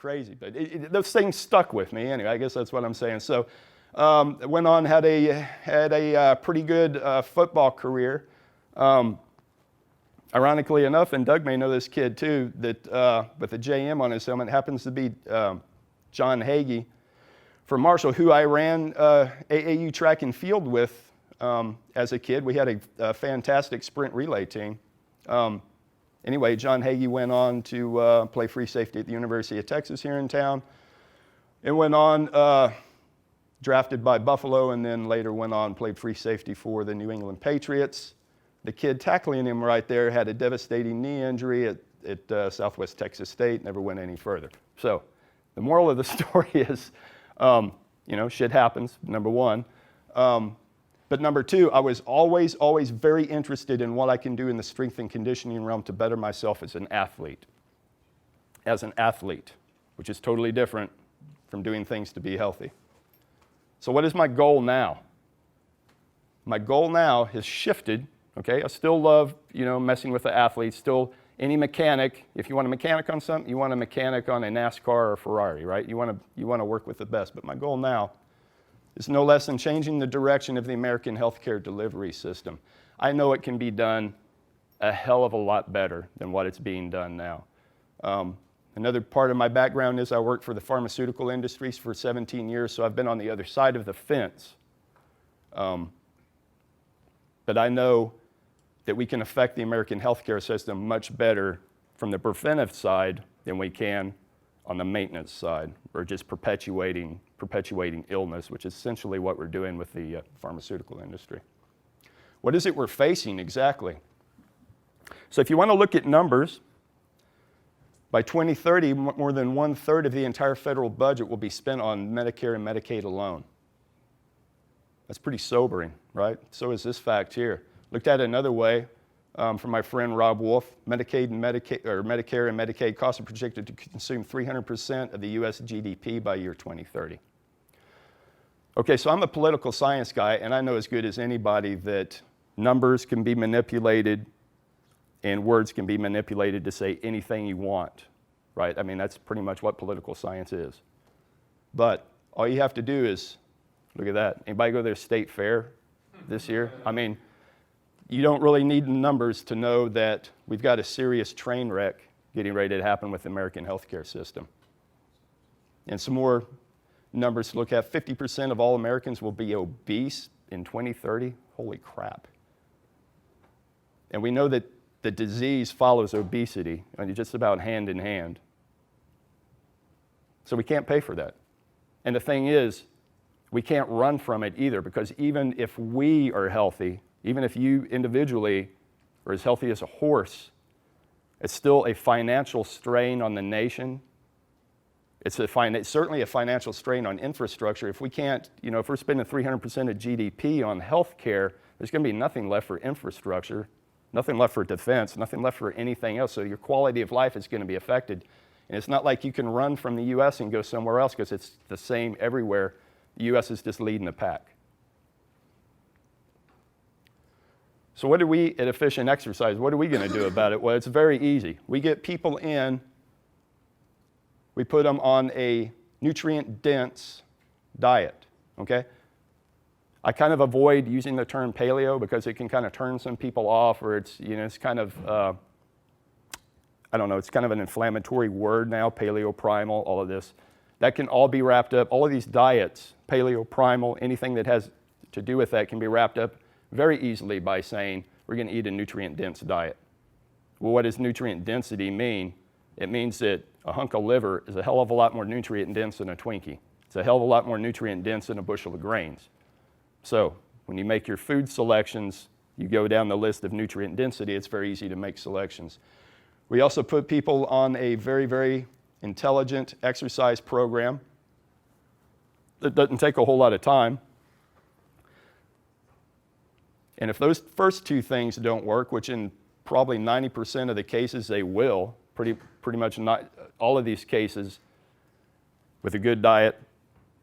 crazy. But those things stuck with me anyway. I guess that's what I'm saying. So went on, had a pretty good football career. Ironically enough, and Doug may know this kid too, that with a JM on his helmet happens to be John Hagee from Marshall, who I ran AAU track and field with as a kid. We had a fantastic sprint relay team. Anyway, John Hagee went on to play free safety at the University of Texas here in town, and went on, drafted by Buffalo, and then later went on, played free safety for the New England Patriots. The kid tackling him right there had a devastating knee injury at Southwest Texas State, never went any further. So the moral of the story is, shit happens, number one. But number two, I was always very interested in what I can do in the strength and conditioning realm to better myself as an athlete. Which is totally different from doing things to be healthy. So what is my goal now? My goal now has shifted. Okay, I still love, messing with the athletes. Still, any mechanic, if you want a mechanic on something, you want a mechanic on a NASCAR or a Ferrari, right? You want to work with the best. But my goal now is no less than changing the direction of the American healthcare delivery system. I know it can be done a hell of a lot better than what it's being done now. Another part of my background is I worked for the pharmaceutical industries for 17 years, so I've been on the other side of the fence. But I know that we can affect the American healthcare system much better from the preventive side than we can on the maintenance side, or just perpetuating illness, which is essentially what we're doing with the pharmaceutical industry. What is it we're facing exactly? So if you want to look at numbers, by 2030, more than 1/3 of the entire federal budget will be spent on Medicare and Medicaid alone. That's pretty sobering, right? So is this fact here. Looked at it another way, from my friend Rob Wolf, Medicare and Medicaid costs are projected to consume 300% of the U.S. GDP by year 2030. Okay, so I'm a political science guy, and I know as good as anybody that numbers can be manipulated and words can be manipulated to say anything you want, right? I mean, that's pretty much what political science is. But all you have to do is, look at that. Anybody go to their state fair this year? I mean, you don't really need the numbers to know that we've got a serious train wreck getting ready to happen with the American healthcare system. And some more numbers to look at. 50% of all Americans will be obese in 2030. Holy crap. And we know that the disease follows obesity, just about hand in hand. So we can't pay for that. And the thing is, we can't run from it either, because even if we are healthy, even if you individually are as healthy as a horse, it's still a financial strain on the nation. It's certainly a financial strain on infrastructure. If we can't, if we're spending 300% of GDP on health care, there's going to be nothing left for infrastructure, nothing left for defense, nothing left for anything else. So your quality of life is going to be affected. And it's not like you can run from the U.S. and go somewhere else, because it's the same everywhere. The U.S. is just leading the pack. So what do we at Efficient Exercise, what are we going to do about it? Well, it's very easy. We get people in, we put them on a nutrient-dense diet, okay? I kind of avoid using the term paleo because it can kind of turn some people off, or it's, it's kind of, I don't know, it's kind of an inflammatory word now, paleo, primal, all of this. That can all be wrapped up, all of these diets, paleo, primal, anything that has to do with that can be wrapped up very easily by saying we're going to eat a nutrient-dense diet. Well, what does nutrient density mean? It means that a hunk of liver is a hell of a lot more nutrient-dense than a Twinkie. It's a hell of a lot more nutrient-dense than a bushel of grains. So when you make your food selections, you go down the list of nutrient density, it's very easy to make selections. We also put people on a very, very intelligent exercise program that doesn't take a whole lot of time. And if those first two things don't work, which in probably 90% of the cases they will, pretty much not all of these cases, with a good diet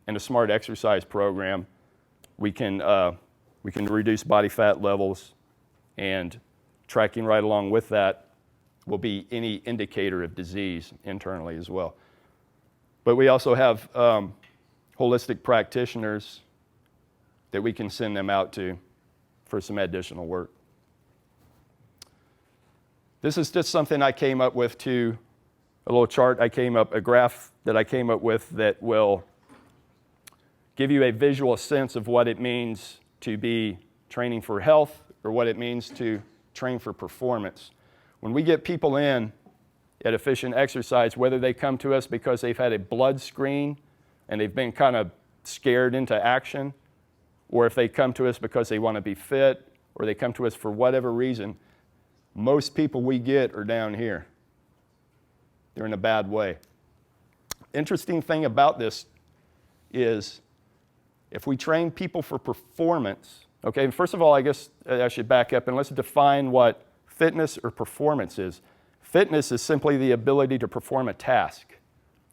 and a smart exercise program, we can reduce body fat levels, and tracking right along with that will be any indicator of disease internally as well. But we also have holistic practitioners that we can send them out to for some additional work. This is just something I came up with too, a little chart a graph that I came up with that will give you a visual sense of what it means to be training for health or what it means to train for performance. When we get people in at Efficient Exercise, whether they come to us because they've had a blood screen and they've been kind of scared into action, or if they come to us because they want to be fit, or they come to us for whatever reason, most people we get are down here. They're in a bad way. Interesting thing about this is if we train people for performance, okay, first of all, I guess I should back up and let's define what fitness or performance is. Fitness is simply the ability to perform a task,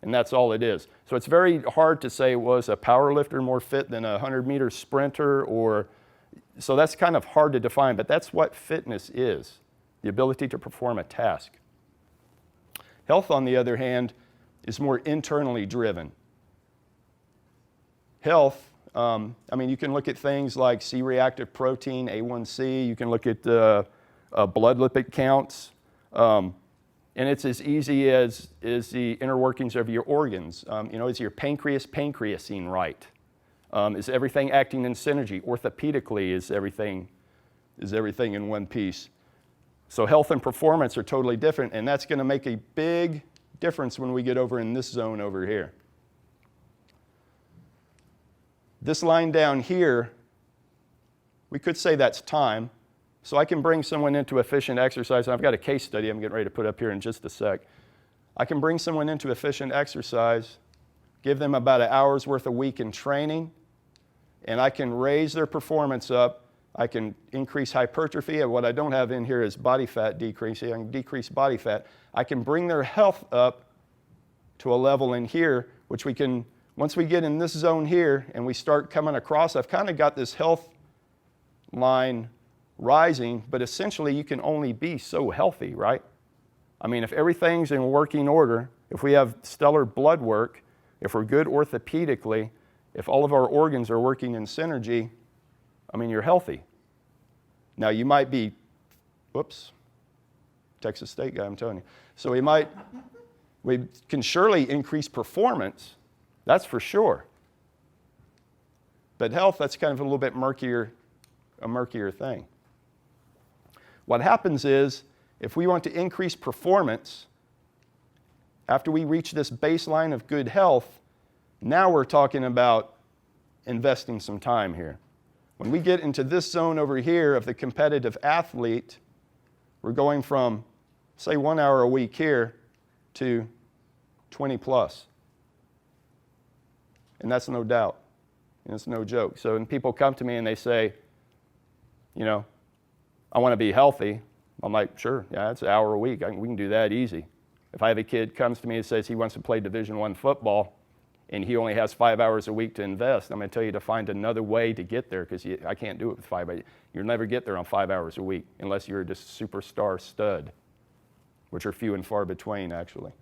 and that's all it is. So it's very hard to say, was a power lifter more fit than a 100-meter sprinter? So that's kind of hard to define, but that's what fitness is, the ability to perform a task. Health, on the other hand, is more internally driven. Health, you can look at things like C-reactive protein, A1C, you can look at blood lipid counts, and it's as easy as the inner workings of your organs. Is your pancreasine right? Is everything acting in synergy? Orthopedically, is everything in one piece? So health and performance are totally different, and that's going to make a big difference when we get over in this zone over here. This line down here, we could say that's time. So I can bring someone into Efficient Exercise, and I've got a case study I'm getting ready to put up here in just a sec. I can bring someone into Efficient Exercise, give them about an hour's worth a week in training, and I can raise their performance up. I can increase hypertrophy, and what I don't have in here is body fat decreasing. I can decrease body fat. I can bring their health up to a level in here, which we can, once we get in this zone here and we start coming across, I've kind of got this health line rising, but essentially you can only be so healthy, right? If everything's in working order, if we have stellar blood work, if we're good orthopedically, if all of our organs are working in synergy, you're healthy. Now you might be, Texas State guy, I'm telling you. So we can surely increase performance, that's for sure. But health, that's kind of a little bit murkier thing. What happens is, if we want to increase performance, after we reach this baseline of good health, now we're talking about investing some time here. When we get into this zone over here of the competitive athlete, we're going from, say, 1 hour a week here to 20 plus. And that's no doubt. And it's no joke. So when people come to me and they say, I want to be healthy, I'm like, sure, yeah, it's an hour a week. We can do that easy. If I have a kid comes to me and says he wants to play Division I football and he only has 5 hours a week to invest, I'm going to tell you to find another way to get there, because I can't do it with 5 hours. You'll never get there on 5 hours a week unless you're just superstar stud, which are few and far between, actually.